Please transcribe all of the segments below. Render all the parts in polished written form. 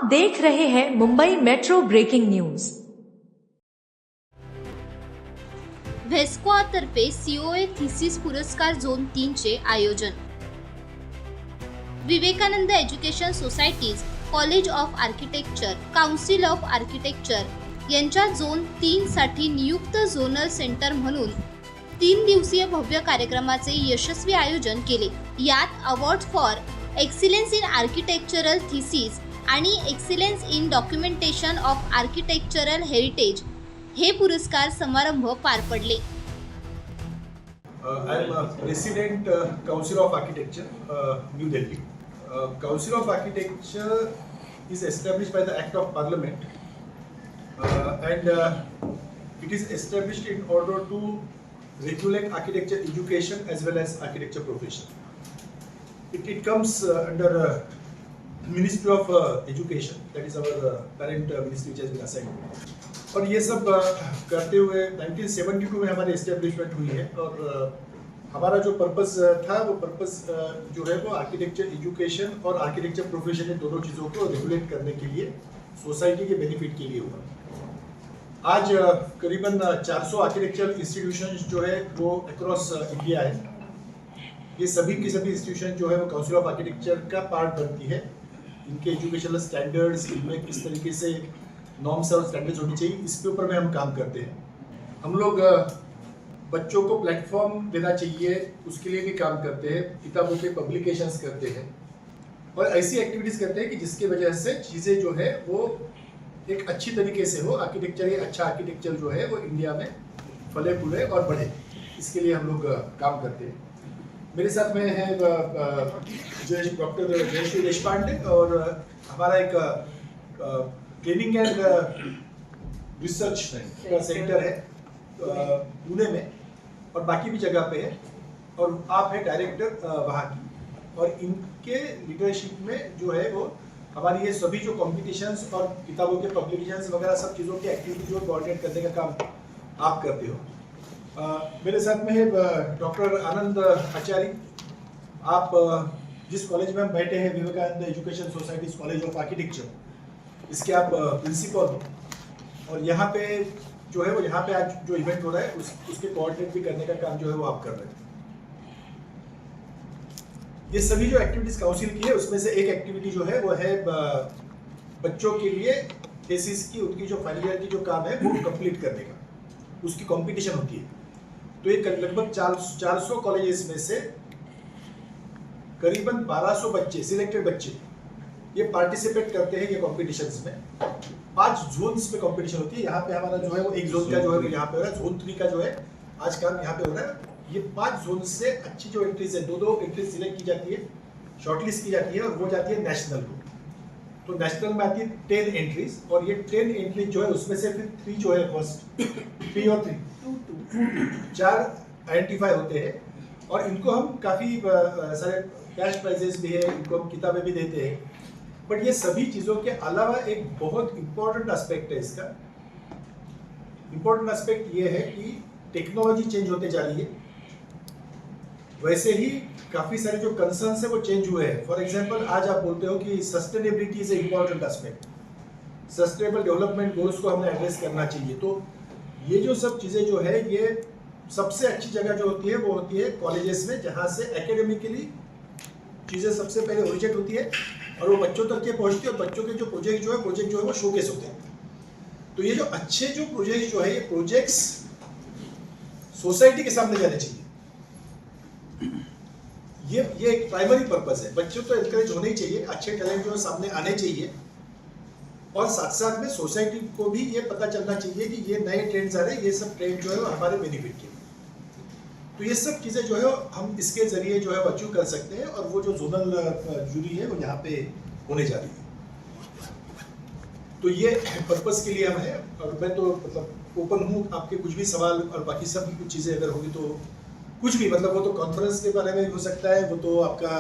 देख रहे हैं मुंबई मेट्रो ब्रेकिंग न्यूज। व्हेस्कॉतर्फे सीओए थिसिस पुरस्कार झोन 3 चे आयोजन। Vivekanand education society's, college of architecture, council of architecture यांच्या झोन 3 साठी नियुक्त झोनल सेंटर म्हणून 3 दिवसीय भव्य कार्यक्रमाचे यशस्वी आयोजन केले। यात award for excellence in architectural thesis आणि excellence in documentation of architectural heritage हे पुरस्कार समारंभ पार पडले। I am President Council of Architecture, New Delhi. Council of Architecture is established by the Act of Parliament, and it is established in order to regulate architecture education as well as architecture profession. It comes under Ministry of Education, that is our parent ministry which has been assigned. और ये सब करते हुए 1972 में हमारी establishment हुई है, और हमारा जो पर्पस था वो पर्पस जो है वो आर्किटेक्चर एजुकेशन और आर्किटेक्चर प्रोफेशन इन दोनों चीज़ों को रेगुलेट करने के लिए, सोसाइटी के बेनिफिट के लिए हुआ। आज करीबन 400 आर्किटेक्चरल इंस्टीट्यूशंस जो है वो अक्रॉस इंडिया है। ये सभी की सभी इंस्टीट्यूशन जो है वो काउंसिल ऑफ आर्किटेक्चर का पार्ट बनती है। इनके एजुकेशनल स्टैंडर्ड्स, इनमें किस तरीके से नॉर्म्स और स्टैंडर्ड्स होनी चाहिए, इसके ऊपर में हम काम करते हैं। हम लोग बच्चों को प्लेटफॉर्म देना चाहिए, उसके लिए भी काम करते हैं। किताबों के पब्लिकेशंस करते हैं और ऐसी एक्टिविटीज़ करते हैं कि जिसकी वजह से चीज़ें जो है वो एक अच्छी तरीके से हो। आर्किटेक्चर, ये अच्छा आर्किटेक्चर जो है वो इंडिया में फले फूले और बढ़े, इसके लिए हम लोग काम करते हैं। मेरे साथ में है डॉक्टर जयश्री देशपांडे, और हमारा एक ट्रेनिंग एंड रिसर्च का सेंटर है पुणे में, और बाकी भी जगह पे है, और आप है डायरेक्टर वहाँ की। और इनके लीडरशिप में जो है वो हमारी ये सभी जो कॉम्पिटिशन्स और किताबों के पब्लिकेशंस वगैरह सब चीज़ों की एक्टिविटी जो कोऑर्डिनेट करने का काम आप करते हो। मेरे साथ में है डॉक्टर आनंद आचार्य। आप जिस कॉलेज में हम बैठे हैं, Vivekanand education society's college of architecture, इसके आप प्रिंसिपल हो, और यहाँ पे जो है वो यहाँ पे आज जो इवेंट हो रहा है उसके कोऑर्डिनेट भी करने का काम जो है वो आप कर रहे हैं। ये सभी जो एक्टिविटीज काउंसिल की है उसमें से एक एक्टिविटी जो है वो है बच्चों के लिए थीसिस की, उनकी जो फाइनल ईयर की जो काम है वो कंप्लीट करने का, उसकी कंपटीशन होती है। तो ये लगभग 400 कॉलेजेस में से करीबन 1200 बच्चे, सिलेक्टेड बच्चे, ये पार्टिसिपेट करते हैं ये कॉम्पिटिशन्स में। 5 जोन्स में कंपटीशन होती है। यहाँ पे हमारा जो है वो एक जोन का जो है यहाँ पे हो रहा है, जोन 3 का जो है आज काम यहाँ पे हो रहा है। ये 5 जोन से अच्छी जो एंट्रीज है, 2-2 एंट्रीज सिलेक्ट की जाती है, शॉर्टलिस्ट की जाती है, और वो जाती है नेशनल को। तो नेशनल में आती है 10 एंट्रीज, और ये 10 एंट्रीज जो है उसमें से फिर 3 जो है फर्स्ट 3 और 4 आइडेंटिफाई होते हैं, और इनको हम काफ़ी सारे कैश प्राइजेस भी है, इनको हम किताबें भी देते हैं। बट ये सभी चीज़ों के अलावा एक बहुत इंपॉर्टेंट एस्पेक्ट है इसका। इंपॉर्टेंट एस्पेक्ट ये है कि टेक्नोलॉजी चेंज होते जा रही है, वैसे ही काफ़ी सारे जो कंसर्न्स है वो चेंज हुए हैं। फॉर एग्जांपल, आज आप बोलते हो कि sustainability is a important aspect, sustainable development goals को हमें एड्रेस करना चाहिए। तो ये जो सब चीज़ें जो है, ये सबसे अच्छी जगह जो होती है वो होती है कॉलेजेस में, जहाँ से एकेडमिकली चीज़ें सबसे पहले ओरिजिनेट होती है और वो बच्चों तक के पहुँचती है, और बच्चों के जो प्रोजेक्ट जो है वो शोकेस होते हैं। तो ये जो अच्छे जो प्रोजेक्ट जो है, ये प्रोजेक्ट्स सोसाइटी के सामने जाने चाहिए। ये एक प्राइमरी पर्पस है। बच्चों तो एनकरेज होने ही चाहिए, अच्छे टैलेंट जो है सामने आने चाहिए, और साथ साथ में सोसाइटी को भी ये पता चलना चाहिए कि ये नए ट्रेंड्स आ रहे हैं, ये सब ट्रेंड जो है वो हमारे बेनिफिट के। तो ये सब चीज़ें जो है हम इसके जरिए जो है वो अचीव कर सकते हैं, और वो जो जोनल जूरी है वो यहाँ पे होने जा रही है। तो ये पर्पस के लिए हम हैं, और मैं तो मतलब ओपन हूँ, आपके कुछ भी सवाल और बाकी सब कुछ चीज़ें अगर होगी तो कुछ भी, मतलब वो तो कॉन्फ्रेंस के बारे में हो सकता है, वो तो आपका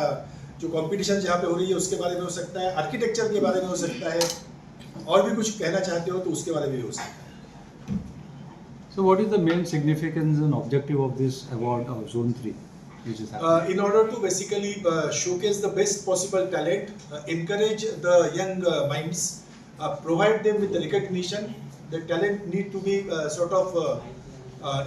जो कंपटीशन जहाँ पे हो रही है उसके बारे में हो सकता है, आर्किटेक्चर के बारे में हो सकता है, और भी कुछ कहना चाहते हो तो उसके बारे में भी हो सकता है। So what is the main significance and objective of this award of Zone 3 which is happening? In order to basically showcase the best possible talent, encourage the young minds, provide them with the recognition. The talent need to be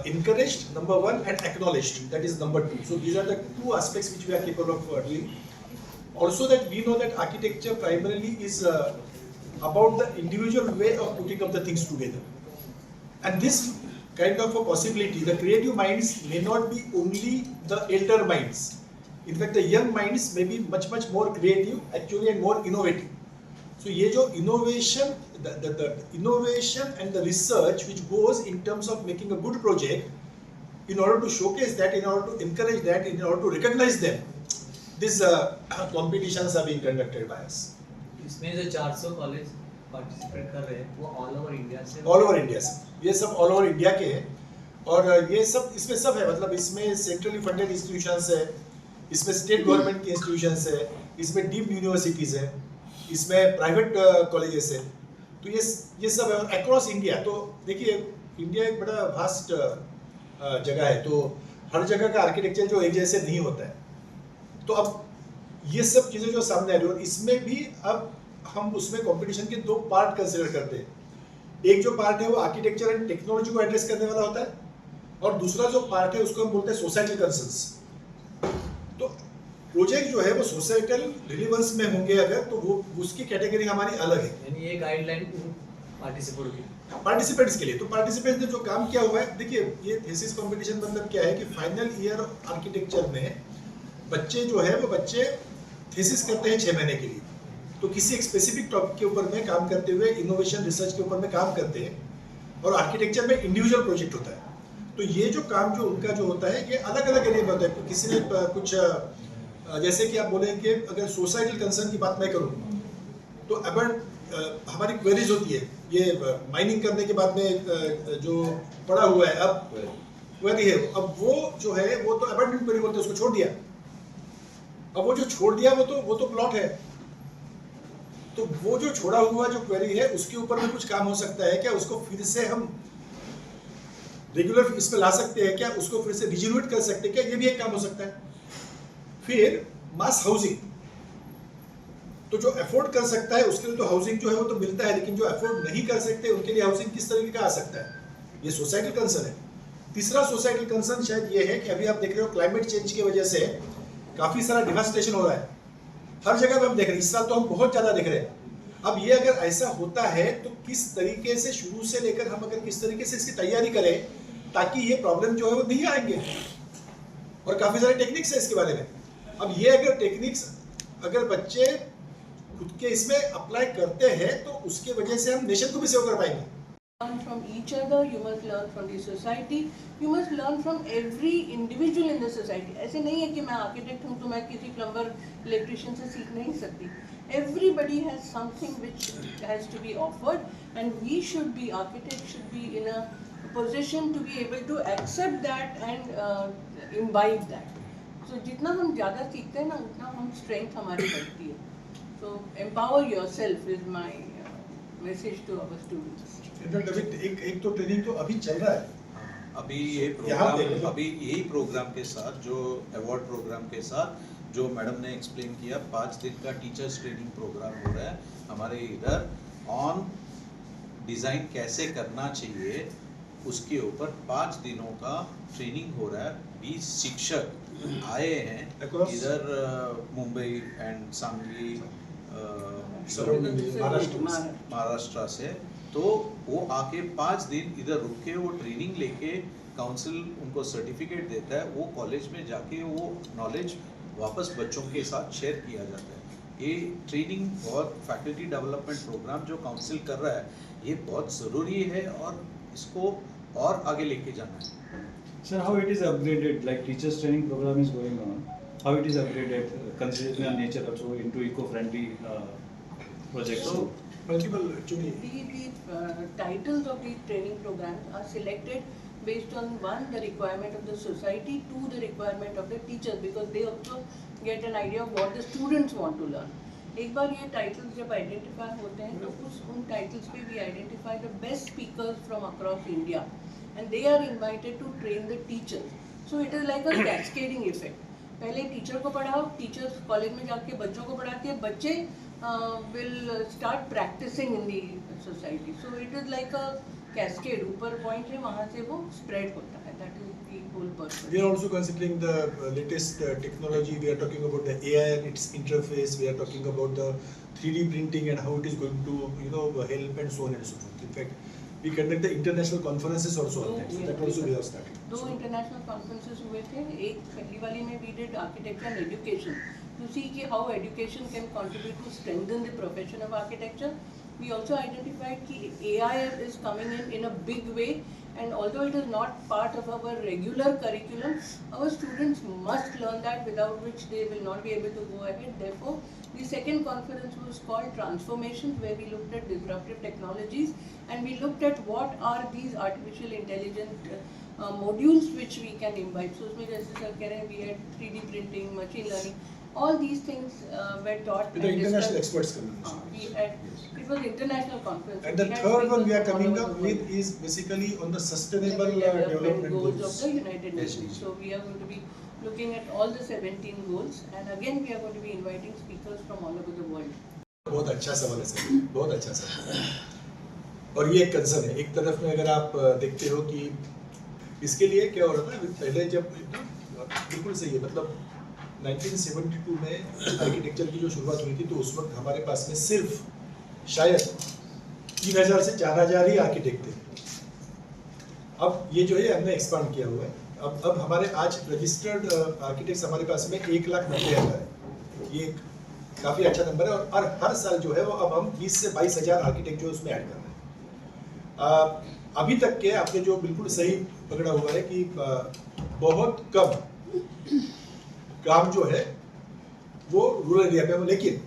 encouraged, number one, and acknowledged. That is number two. So these are the two aspects which we are capable of doing. Also, that we know that architecture primarily is about the individual way of putting up the things together. And this kind of a possibility, the creative minds may not be only the elder minds. In fact, the young minds may be much more creative actually and more innovative. So ये जो innovation, the innovation and the research which goes in terms of making a good project, in order to showcase that, in order to encourage that, in order to recognize them, these competitions are being conducted by us. इसमें जो 400 college participate कर रहे हैं वो all over India से all over India से, ये सब ऑल ओवर इंडिया के हैं. और ये सब इसमें सब है, मतलब इसमें सेंट्रली फंडेड इंस्टीट्यूशंस है, इसमें स्टेट गवर्नमेंट के इंस्टीट्यूशंस है, इसमें डीम्ड यूनिवर्सिटीज़ है, इसमें प्राइवेट कॉलेजेस है. तो ये सब है. और अक्रॉस इंडिया, तो देखिए इंडिया एक बड़ा वास्ट जगह है, तो हर जगह का आर्किटेक्चर जो एक जैसे नहीं होता है. तो अब ये सब चीज़ें जो सामने आ रही है, और इसमें भी अब हम उसमें कंपटीशन के दो पार्ट कंसिडर करते हैं. एक जो पार्ट है वो आर्किटेक्चर एंड टेक्नोलॉजी को एड्रेस करने वाला होता है, और दूसरा जो पार्ट है उसको हम बोलते हैं सोसाइटल कंसर्न्स. तो प्रोजेक्ट जो है वो सोसाइटल रिलेवेंस में होंगे अगर, तो वो उसकी कैटेगरी हमारी अलग है. यानी ये गाइडलाइन पार्टिसिपेंट्स के लिए. तो पार्टिसिपेंट्स ने जो काम किया हुआ है, देखिए ये थीसिस कंपटीशन मतलब क्या है कि फाइनल ईयर आर्किटेक्चर में बच्चे जो है वो बच्चे थीसिस करते हैं 6 महीने के लिए. तो किसी एक स्पेसिफिक टॉपिक के ऊपर में काम करते हुए इनोवेशन रिसर्च के ऊपर में काम करते हैं, और आर्किटेक्चर में इंडिविजुअल प्रोजेक्ट होता है. तो ये जो काम जो उनका जो होता है ये अलग अलग एरिया में होता है. किसी ने कुछ जैसे कि आप बोले कि अगर सोसाइटल कंसर्न की बात मैं करूँ, तो अब हमारी क्वेरीज होती है, ये माइनिंग करने के बाद में जो पड़ा हुआ है अब क्वेरी है, अब वो जो है वो तो अबैंडन क्वेरी बोलते हैं, उसको छोड़ दिया. अब वो जो छोड़ दिया वो तो प्लॉट है. तो वो जो छोड़ा हुआ जो क्वेरी है उसके ऊपर में कुछ काम हो सकता है क्या, उसको फिर से हम रेगुलर इसमें ला सकते हैं क्या, उसको फिर से रिजिन्यूएट कर सकते हैं क्या, ये भी एक काम हो सकता है. फिर मास हाउसिंग, तो जो अफोर्ड कर सकता है उसके लिए तो हाउसिंग जो है वो तो मिलता है, लेकिन जो अफोर्ड नहीं कर सकते उनके लिए हाउसिंग किस तरीके का आ सकता है, ये सोसाइटल कंसर्न है. तीसरा सोसाइटल कंसर्न शायद ये है कि अभी आप देख रहे हो क्लाइमेट चेंज की वजह से काफी सारा डिवास्टेशन हो रहा है हर जगह पे. हम देख रहे हैं, इस साल तो हम बहुत ज्यादा देख रहे हैं. अब ये अगर ऐसा होता है तो किस तरीके से शुरू से लेकर हम अगर किस तरीके से इसकी तैयारी करें ताकि ये प्रॉब्लम जो है वो नहीं आएंगे. और काफी सारे टेक्निक्स है इसके बारे में. अब ये अगर टेक्निक्स अगर बच्चे खुद के इसमें अप्लाई करते हैं तो उसके वजह से हम नेशन को भी सेव कर पाएंगे. Learn from each other, you must learn from the society, you must learn from every individual in the society. ऐसे नहीं है कि मैं आर्किटेक्ट हूँ तो मैं किसी प्लम्बर इलेक्ट्रिशियन से सीख नहीं सकती. Everybody has something which has to be offered, and we should be, architects should be in a position to be able to accept that and imbibe that. So जितना हम ज़्यादा सीखते हैं ना उतना हम strength हमारी बढ़ती है. So empower yourself is my message to our students. एक तो ट्रेनिंग तो अभी चल रहा है. अभी ये प्रोग्राम, अभी यही प्रोग्राम के साथ जो अवार्ड प्रोग्राम के साथ जो मैडम ने एक्सप्लेन किया, 5 दिन का टीचर्स ट्रेनिंग प्रोग्राम हो रहा है हमारे इधर. ऑन डिज़ाइन कैसे करना चाहिए उसके ऊपर 5 दिनों का ट्रेनिंग हो रहा है. 20 शिक्षक आए हैं इधर मुंबई एंड सांगली महाराष्ट्र से. तो वो आके 5 दिन इधर रुक के वो ट्रेनिंग लेके काउंसिल उनको सर्टिफिकेट देता है. वो कॉलेज में जाके वो नॉलेज वापस बच्चों के साथ शेयर किया जाता है. ये ट्रेनिंग और फैकल्टी डेवलपमेंट प्रोग्राम जो काउंसिल कर रहा है ये बहुत ज़रूरी है और इसको और आगे लेके जाना है. Sir, how it is upgraded? Like teachers training program is going on. How it is upgraded, considering the nature also into eco-friendly projects? So, multiple actually. The titles of these training programs are selected based on one, the requirement of the society, two, the requirement of the teachers, because they also get an idea of what the students want to learn. एक बार ये titles जब identify होते हैं तो उन titles पे we identify the best speakers from across India and they are invited to train the teachers. So it is like a cascading effect. पहले teacher को पढ़ाओ, टीचर्स कॉलेज में जाके बच्चों को पढ़ाते हैं, बच्चे will start practising in the society. So it is like a cascade, ऊपर पॉइंट है, वहाँ से वो स्प्रेड होता है. That is the whole purpose. We are also considering the latest technology. We are talking about the AI and its interface. We are talking about the 3D printing and how it is going to, help and so on and so forth. In fact, we conduct the international conferences also on that. So that also we have started. दो international conferences हुए थे. एक पहली वाली में we did architecture and education to see कि how education can contribute to strengthen the profession of architecture. We also identified कि AI is coming in a big way, and although it is not part of our regular curriculum, our students must learn that, without which they will not be able to go ahead. Therefore, the second conference was called Transformations, where we looked at disruptive technologies and we looked at what are these artificial intelligent modules which we can imbibe. So उसमें जैसे sir कह रहे हैं, we had 3D printing, machine learning, all these things were taught. With the and international discussed. experts coming. We had, it was international conference. And the We had third one we are speakers from coming all up over the world. with is basically on the sustainable Development development goals of goals. the United Nations. So we are going to be looking at all the 17 goals, and again we are going to be inviting speakers from all over the world. बहुत अच्छा सवाल है sir, बहुत अच्छा सवाल है. और ये एक कंसर्न है. एक तरफ में अगर आप देखते हो कि इसके लिए क्या हो रहा था पहले, जब बिल्कुल सही है, मतलब 1972 में आर्किटेक्चर की जो शुरुआत हुई थी, तो उस वक्त हमारे पास में सिर्फ शायद 3000 से 4000 ही आर्किटेक्ट थे. अब ये जो है हमने एक्सपांड किया हुआ है. अब हमारे आज रजिस्टर्ड आर्किटेक्ट्स हमारे पास में 1,90,000 है. ये एक काफ़ी अच्छा नंबर है. और हर साल जो है वो अब हम 20 से 22,000 आर्किटेक्ट जो है उसमें ऐड कर रहे हैं. अभी तक के आपने जो बिल्कुल सही पकड़ा हुआ है कि बहुत कम काम जो है वो रूरल एरिया पे हो, लेकिन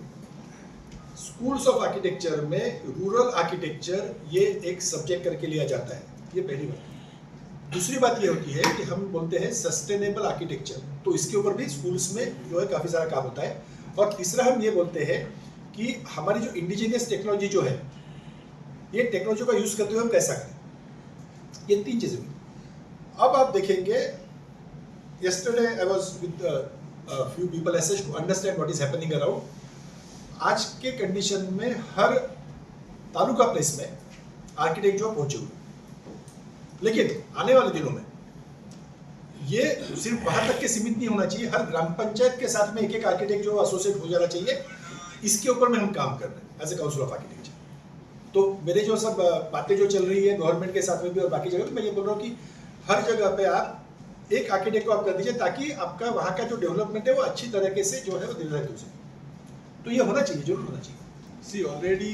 स्कूल्स ऑफ आर्किटेक्चर में रूरल आर्किटेक्चर ये एक सब्जेक्ट करके लिया जाता है. ये पहली बात. दूसरी बात ये होती है कि हम बोलते हैं सस्टेनेबल आर्किटेक्चर, तो इसके ऊपर भी स्कूल्स में जो है काफ़ी सारा काम होता है. और तीसरा हम ये बोलते हैं कि हमारी जो इंडिजिनियस टेक्नोलॉजी जो है, ये टेक्नोलॉजी का यूज़ करते हुए हम कैसा करें. ये तीन चीज़ें हुई. अब आप देखेंगे, yesterday I was with a few people as such to understand what is happening around. आज के कंडीशन में हर तालुका प्लेस में आर्किटेक्ट जो पहुंचे हुए, लेकिन आने वाले दिनों में ये सिर्फ वहां तक के सीमित नहीं होना चाहिए. हर ग्राम पंचायत के साथ में एक एक आर्किटेक्ट जो एसोसिएट हो जाना चाहिए. इसके ऊपर में हम काम कर रहे हैं as a council of architecture. तो मेरे जो सब बातें जो चल रही है गवर्नमेंट के साथ में भी और बाकी जगह, मैं ये बोल रहा हूँ कि हर जगह पे आप एक आर्किटेक्ट को आप कर दीजिए, ताकि आपका वहाँ का जो डेवलपमेंट है वो अच्छी तरीके से जो है वो निर्धारित हो सके. तो ये होना चाहिए, जरूर होना चाहिए. See, already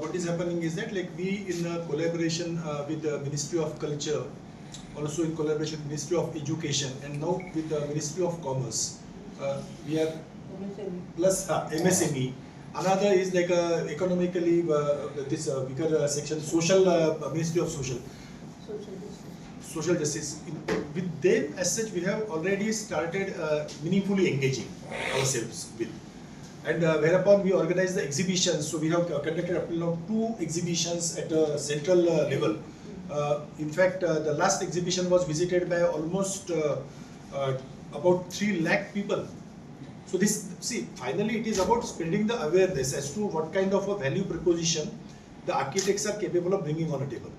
what is happening is that, like, we in collaboration with the Ministry of Culture, also in collaboration with Ministry of Education, and now with the Ministry of Commerce, we are plus MSME. Another is like economically this bigger section, social Ministry of Social Justice. With them as such, we have already started meaningfully engaging ourselves with. And whereupon we organize the exhibitions. So we have conducted up till now 2 exhibitions at a central level. In fact, the last exhibition was visited by almost about 3 lakh people. So this, see, finally it is about spreading the awareness as to what kind of a value proposition the architects are capable of bringing on a table.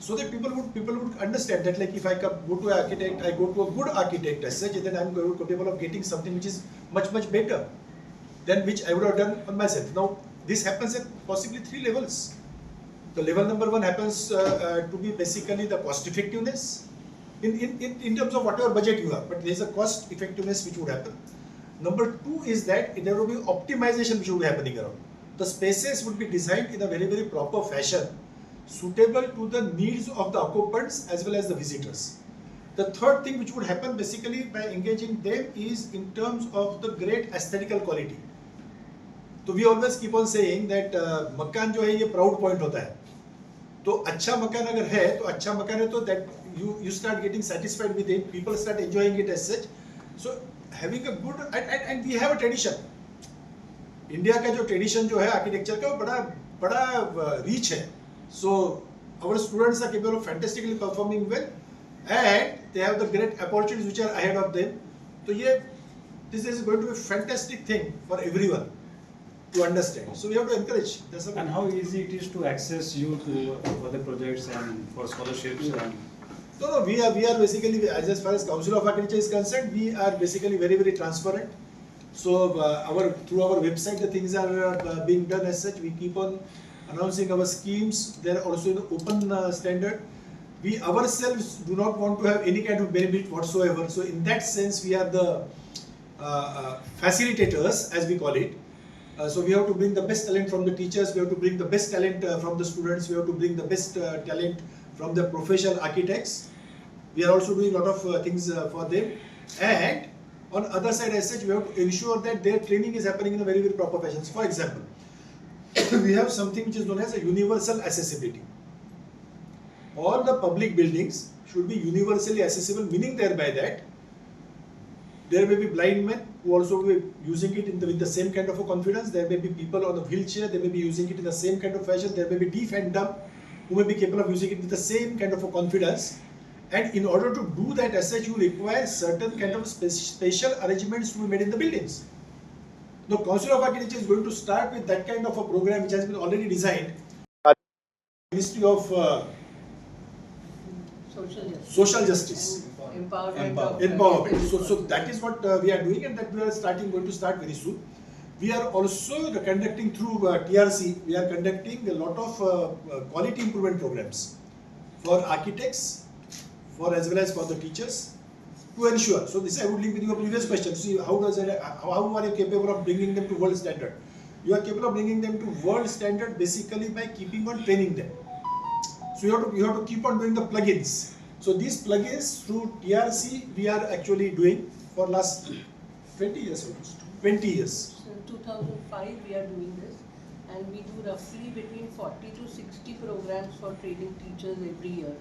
So that people would understand that, like, if I go to an architect, I go to a good architect as such, then I am capable of getting something which is much better than which I would have done on myself. Now, this happens at possibly 3 levels. The level number 1 happens to be basically the cost effectiveness in terms of whatever budget you have, but there is a cost effectiveness which would happen. Number 2 is that there will be optimization which will be happening around. The spaces would be designed in a very proper fashion, suitable to the needs of the occupants as well as the visitors. The third thing which would happen basically by engaging them is in terms of the great aesthetical quality. तो we always keep on saying that मकान जो है ये proud point होता है. तो अच्छा मकान अगर है तो अच्छा मकान है, तो that you start getting satisfied with it, people start enjoying it as such. So having a good and we have a tradition. India का जो ट्रेडिशन जो है आर्किटेक्चर का वो बड़ा रिच है. So our students are capable of fantastically performing well and they have the great opportunities which are ahead of them. तो ये this is going to be a fantastic thing for everyone to understand. So we have to encourage. And how easy it is to access you to for the projects and for scholarships and. No, we are basically, as far as Council of Architecture is concerned, we are basically very transparent. So through our website the things are being done as such. We keep on announcing our schemes. They are also in open standard. We ourselves do not want to have any kind of benefit whatsoever. So in that sense we are the facilitators, as we call it. So we have to bring the best talent from the teachers, we have to bring the best talent from the students, we have to bring the best talent from the professional architects. We are also doing a lot of things for them. And on other side as such, we have to ensure that their training is happening in a very proper fashion. For example, we have something which is known as a universal accessibility. All the public buildings should be universally accessible, meaning thereby that there may be blind men who also will be using it with the same kind of a confidence. There may be people on a wheelchair, they may be using it in the same kind of fashion. There may be deaf and dumb who may be capable of using it with the same kind of a confidence. And in order to do that as such, you require certain kind of special arrangements to be made in the buildings. The Council of Architecture is going to start with that kind of a program which has been already designed. Ministry of Social Justice. Empowerment. So that is what we are doing, and that we are going to start very soon. We are also conducting through TRC, we are conducting a lot of quality improvement programs for architects, as well as for the teachers, to ensure. So this I would link with your previous question. See, how are you capable of bringing them to world standard? You are capable of bringing them to world standard basically by keeping on training them. So you have to keep on doing the plugins. So these plugins through TRC we are actually doing for last 20 years almost. 20 years. So in 2005 we are doing this, and we do roughly between 40 to 60 programs for training teachers every year.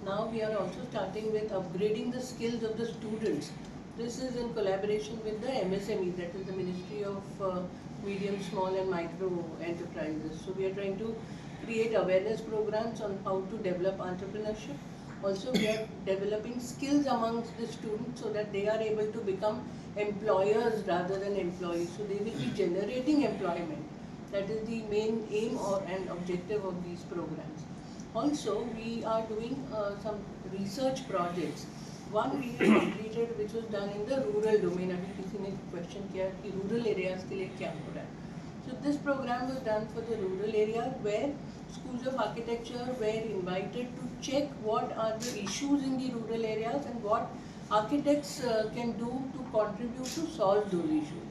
Now we are also starting with upgrading the skills of the students. This is in collaboration with the MSME, that is the Ministry of Medium, Small and Micro Enterprises. So we are trying to create awareness programs on how to develop entrepreneurship. Also we are developing skills amongst the students so that they are able to become employers rather than employees. So they will be generating employment. That is the main aim and objective of these programs. Also, we are doing some research projects. One we have completed, which was done in the rural domain. अभी किसी ने question किया कि rural areas के लिए क्या हो रहा है. So this program was done for the rural area, where schools of architecture were invited to check what are the issues in the rural areas and what architects can do to contribute to solve those issues.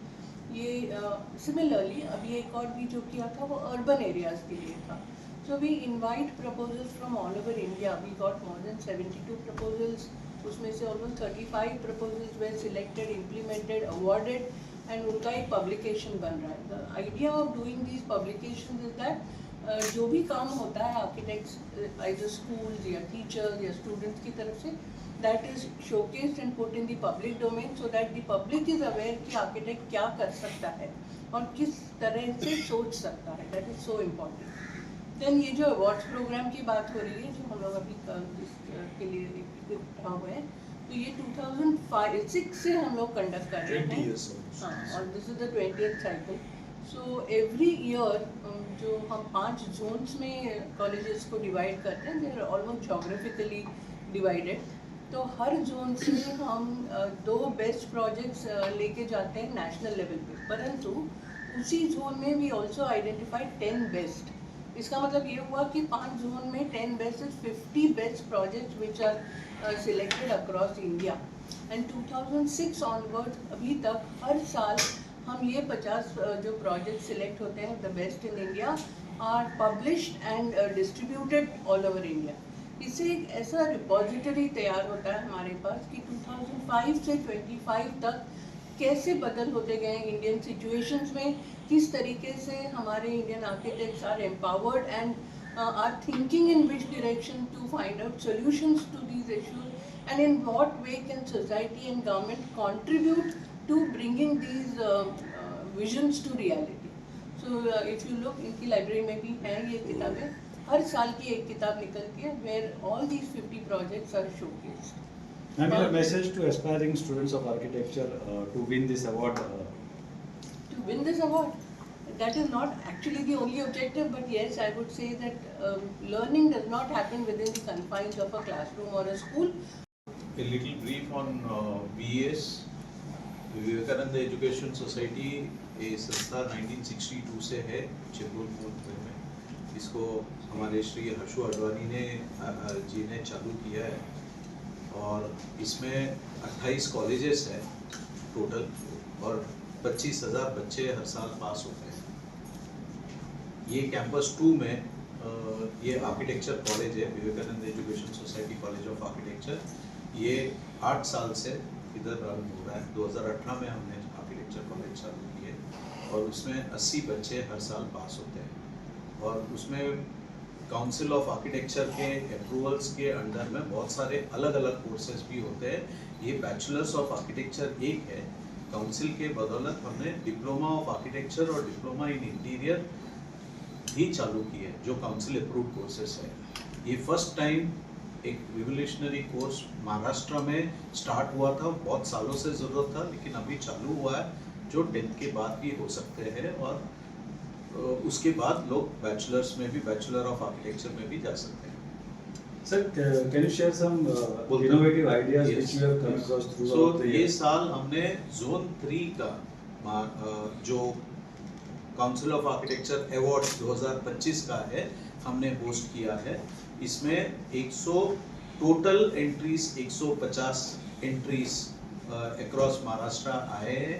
ये similarly अभी एक और भी जो किया था वो urban areas के लिए था. So we invite proposals from all over India. We got more than 72 proposals. उसमें से almost 35 proposals were selected, implemented, awarded, and उनका एक publication बन रहा है. The idea of doing these publications is that जो भी काम होता है architects, either schools या teachers या students की तरफ से, that is showcased and put in the public domain so that the public is aware कि architect क्या कर सकता है और किस तरह से सोच सकता है. That is so important. Then ये जो awards program की बात हो रही है, जो हम लोग अभी इसके लिए equipped हुए हैं, तो ये 2006 से हम लोग conduct कर रहे हैं. 20 years. हाँ, और this is the 20th cycle. So every year जो हम 5 zones में colleges को divide करते हैं, they are almost geographically divided. तो हर जोन से हम 2 बेस्ट प्रोजेक्ट्स लेके जाते हैं नेशनल लेवल पे, परंतु उसी जोन में वी आल्सो आइडेंटिफाइड 10 बेस्ट. इसका मतलब ये हुआ कि 5 जोन में 10 best is 50 best projects which are selected across India. And 2006 onward अभी तक हर साल हम ये 50 जो प्रोजेक्ट सिलेक्ट होते हैं the best in India are published and distributed all over India. इससे एक ऐसा रिपोजिटरी तैयार होता है हमारे पास कि 2005 से 25 तक कैसे बदल होते गए इंडियन सिचुएशंस में, किस तरीके से हमारे Indian architects are empowered and are thinking in which direction to find out solutions to these issues and in what way can society and government contribute to bringing these visions to reality. So if you look, इनकी library में भी हैं ये किताबें. हर साल की एक किताब निकलती है where all these 50 projects are showcased. And your message to aspiring students of architecture to win this award? To win this award, that is not actually the only objective, but yes, I would say that learning does not happen within the confines of a classroom or a school. A little brief on VES. Vivekanand education society ये संस्था 1962 से है जबलपुर में। इसको हमारे श्री हर्षु अडवाणी जी ने चालू किया है और इसमें 28 कॉलेजेस हैं टोटल और 25,000 बच्चे हर साल पास होते हैं। ये कैंपस 2 में ये आर्किटेक्चर कॉलेज है, Vivekanand education society college of architecture. ये 8 साल से इधर रन हो रहा है। 2018 में हमने आर्किटेक्चर कॉलेज चालू किए और उसमें 80 बच्चे हर साल पास होते हैं और उसमें काउंसिल ऑफ आर्किटेक्चर के अप्रूवल्स के अंडर में बहुत सारे अलग अलग कोर्सेज भी होते हैं। ये बैचलर्स ऑफ आर्किटेक्चर एक है। काउंसिल के बदौलत हमने डिप्लोमा ऑफ आर्किटेक्चर और डिप्लोमा इन इंटीरियर भी चालू किए जो काउंसिल अप्रूव्ड कोर्सेज है। ये फर्स्ट टाइम एक रिवोल्यूशनरी कोर्स महाराष्ट्र में स्टार्ट हुआ था, बहुत सालों से ज़रूरत था लेकिन अभी चालू हुआ है जो 10th के बाद भी हो सकते हैं और उसके बाद लोग बैचलर्स में भी, बैचलर ऑफ आर्किटेक्चर में भी जा सकते हैं। Sir, can you share some innovative ideas which you have come across throughout the year? ये साल हमने जोन 3 का जो काउंसिल ऑफ आर्किटेक्चर अवार्ड 2025 का है हमने होस्ट किया है। इसमें 100 total entries 150 entries across Maharashtra आए हैं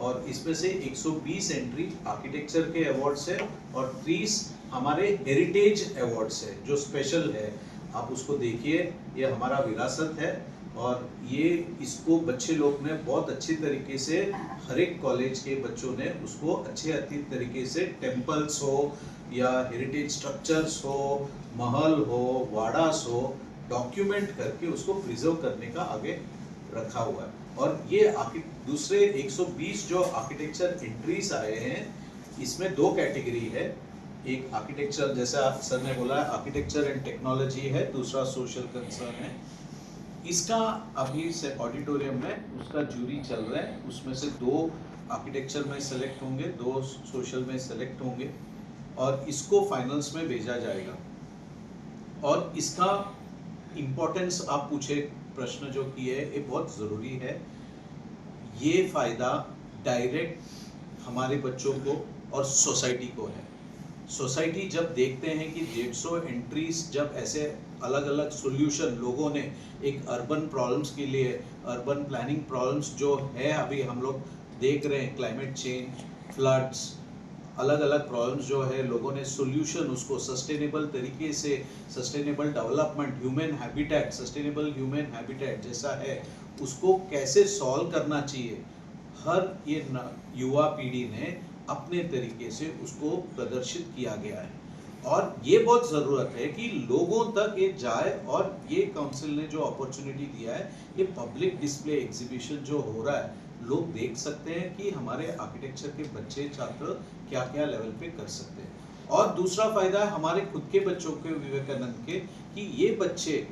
और इसमें से 120 एंट्री आर्किटेक्चर के अवार्ड्स है और 30 हमारे हेरिटेज अवार्ड्स है जो स्पेशल है। आप उसको देखिए, ये हमारा विरासत है और ये इसको बच्चे लोग ने बहुत अच्छी तरीके से, हर एक कॉलेज के बच्चों ने उसको अच्छे तरीके से टेम्पल्स हो या हेरिटेज स्ट्रक्चर्स हो, महल हो, वाड़ास हो, डॉक्यूमेंट करके उसको प्रिजर्व करने का आगे रखा हुआ है। और ये दूसरे 120 जो आर्किटेक्चर एंट्रीज आए हैं इसमें 2 कैटेगरी है। एक आर्किटेक्चर, जैसा सर ने बोला, आर्किटेक्चर एंड टेक्नोलॉजी है, दूसरा सोशल कंसर्न है। इसका अभी से ऑडिटोरियम में उसका जूरी चल रहा है, उसमें से 2 आर्किटेक्चर में सेलेक्ट होंगे, 2 सोशल में सेलेक्ट होंगे और इसको फाइनल्स में भेजा जाएगा। और इसका इम्पोर्टेंस आप पूछे प्रश्न जो किए ये बहुत ज़रूरी है। ये फ़ायदा डायरेक्ट हमारे बच्चों को और सोसाइटी को है। सोसाइटी जब देखते हैं कि 150 एंट्रीज, जब ऐसे अलग अलग सॉल्यूशन लोगों ने एक अर्बन प्रॉब्लम्स के लिए, अर्बन प्लानिंग प्रॉब्लम्स जो है अभी हम लोग देख रहे हैं, क्लाइमेट चेंज, फ्लड्स, अलग अलग प्रॉब्लम्स जो है लोगों ने सॉल्यूशन उसको सस्टेनेबल तरीके से, sustainable development, human habitat, sustainable human habitat जैसा है उसको कैसे सॉल्व करना चाहिए, हर ये युवा पीढ़ी ने अपने तरीके से उसको प्रदर्शित किया गया है। और ये बहुत ज़रूरत है कि लोगों तक ये जाए और ये काउंसिल ने जो अपॉर्चुनिटी दिया है, ये पब्लिक डिस्प्ले एग्जीबिशन जो हो रहा है, लोग देख सकते हैं कि हमारे आर्किटेक्चर के बच्चे छात्र क्या क्या लेवल पे कर सकते हैं। और दूसरा फायदा है हमारे खुद के बच्चों के, विवेकानंद के, कि ये बच्चे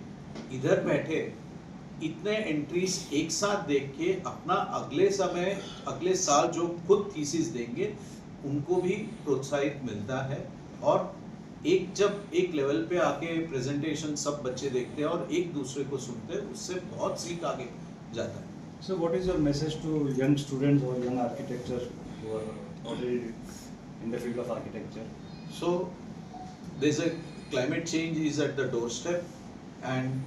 इधर बैठे इतने एंट्रीज एक साथ देख के अपना अगले साल जो खुद थीसिस देंगे उनको भी प्रोत्साहित मिलता है। और जब एक लेवल पे आके प्रेजेंटेशन सब बच्चे देखते हैं और एक दूसरे को सुनते हैं, उससे बहुत सीख आगे जाता है। So what is your message to young students or young architects who are already in the field of architecture? So there's a climate change is at the doorstep, and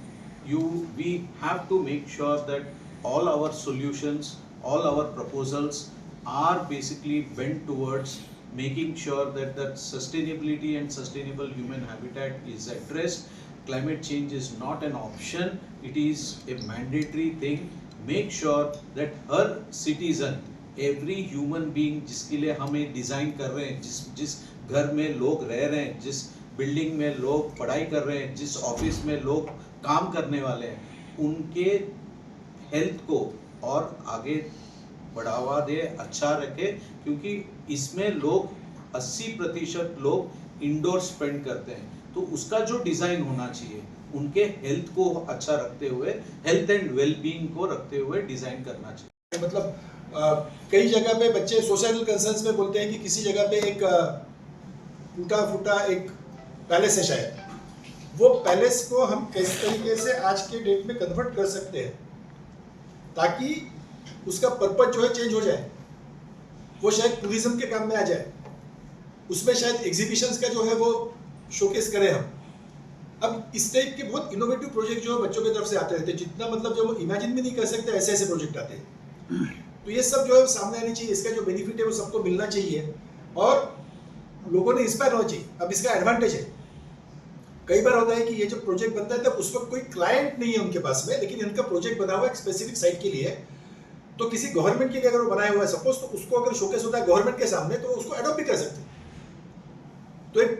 we have to make sure that all our solutions, all our proposals are basically bent towards making sure that that sustainability and sustainable human habitat is addressed. Climate change is not an option, it is a mandatory thing. Make sure that her citizen, every human being जिसके लिए हमें design कर रहे हैं, जिस घर में लोग रह रहे हैं, जिस बिल्डिंग में लोग पढ़ाई कर रहे हैं, जिस ऑफिस में लोग काम करने वाले हैं, उनके हेल्थ को और आगे बढ़ावा दे, अच्छा रखे, क्योंकि इसमें लोग 80% लोग इंडोर स्पेंड करते हैं। तो उसका जो डिज़ाइन होना चाहिए उनके हेल्थ को अच्छा रखते हुए, हेल्थ एंड वेलबींग को रखते हुए डिजाइन करना चाहिए। मतलब कई जगह पे बच्चे सोसाइटल कंसर्न्स में बोलते हैं कि किसी जगह पे एक टूटा फूटा एक पैलेस है, शायद वो पैलेस को हम किस तरीके से आज के डेट में कन्वर्ट कर सकते हैं ताकि उसका पर्पज जो है चेंज हो जाए, वो शायद टूरिज्म के काम में आ जाए, उसमें शायद एग्जीबिशंस का जो है वो शोकेस करें हम। अब इस टाइप के बहुत इनोवेटिव प्रोजेक्ट जो है बच्चों की तरफ से आते रहते हैं, जितना मतलब जो वो इमेजिन भी नहीं कर सकते ऐसे ऐसे प्रोजेक्ट आते हैं। तो ये सब जो है सामने आनी चाहिए, इसका जो बेनिफिट है वो सबको मिलना चाहिए और लोगों ने इंस्पायर होना चाहिए। अब इसका एडवांटेज है, कई बार होता है कि ये जो प्रोजेक्ट बनता है तब उस वक्त कोई क्लाइंट नहीं है उनके पास में, लेकिन इनका प्रोजेक्ट बना हुआ है एक स्पेसिफिक साइट के लिए, तो किसी गवर्नमेंट के लिए अगर वो बनाया हुआ है सपोज, तो उसको अगर शोकेस होता है गवर्नमेंट के सामने तो उसको अडॉप्ट भी कर सकते हैं। तो एक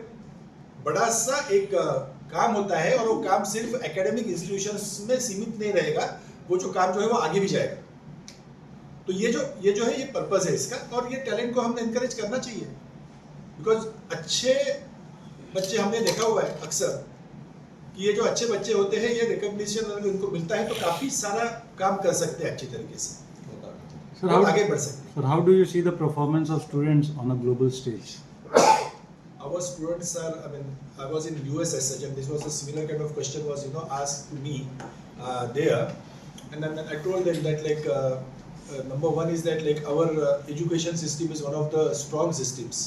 बड़ा सा एक काम होता है और वो काम सिर्फ एकेडमिक इंस्टीट्यूशंस में सीमित नहीं रहेगा, वो जो काम जो है वो आगे भी जाएगा। तो ये जो है ये पर्पस है इसका, और ये टैलेंट को हमने इनकरेज करना चाहिए, बिकॉज अच्छे बच्चे हमने देखा हुआ है अक्सर कि ये जो अच्छे बच्चे होते हैं ये रिकॉग्निशन अगर इनको मिलता है तो काफी सारा काम कर सकते हैं अच्छी तरीके से, और आगे बढ़ सकते हैं। Sir, how do you see the performance of students on a global stage? Our students are, I mean, I was in US as such, and this was a similar kind of question was, asked to me there, and then I told them that number one is that our education system is one of the strong systems.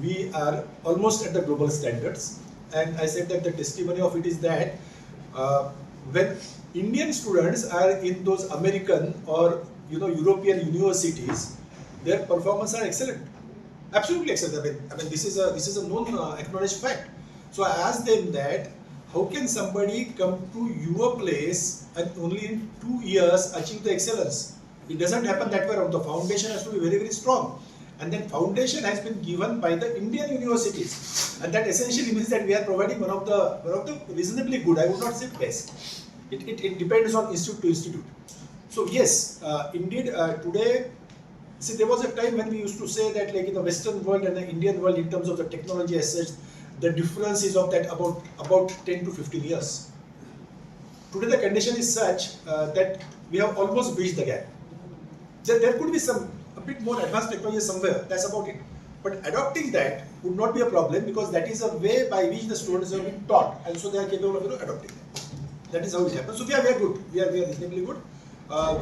We are almost at the global standards, and I said that the testimony of it is that when Indian students are in those American or European universities, their performance are excellent. Absolutely excellent. I mean, this is a known acknowledged fact. So I asked them that how can somebody come to your place and only in 2 years achieve the excellence? It doesn't happen that way around. The foundation has to be very, very strong, and then foundation has been given by the Indian universities, and that essentially means that we are providing one of the reasonably good. I would not say best. It depends on institute to institute. So yes, indeed, today. See, there was a time when we used to say that in the Western world and the Indian world in terms of the technology as such, the difference is of that about 10 to 15 years. Today the condition is such that we have almost bridged the gap. There could be a bit more advanced technology somewhere, that's about it. But adopting that would not be a problem because that is a way by which the students have been taught, and so they are capable of adopting that. That is how it happens. So we are very good. We are reasonably good.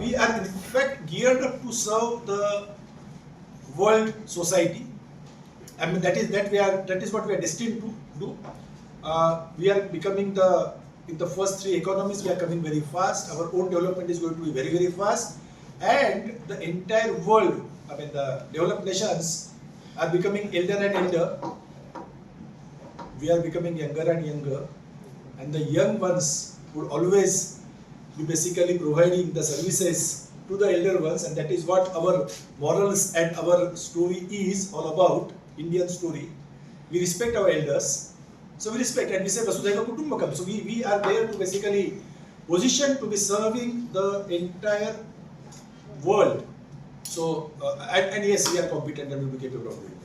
We are in fact geared up to serve the world society. I mean that is what we are destined to do. We are becoming in the first 3 economies we are coming very fast. Our own development is going to be very, very fast, and the entire world, I mean the developed nations are becoming elder and elder. We are becoming younger and younger, and the young ones would always be basically providing the services to the elder ones, and that is what our morals and our story is all about, Indian story. We respect our elders, so we respect and we say Vasudhaiva Kutumbakam. So we are there to basically position to be serving the entire world. So and yes, we are competent and we will be capable of doing it.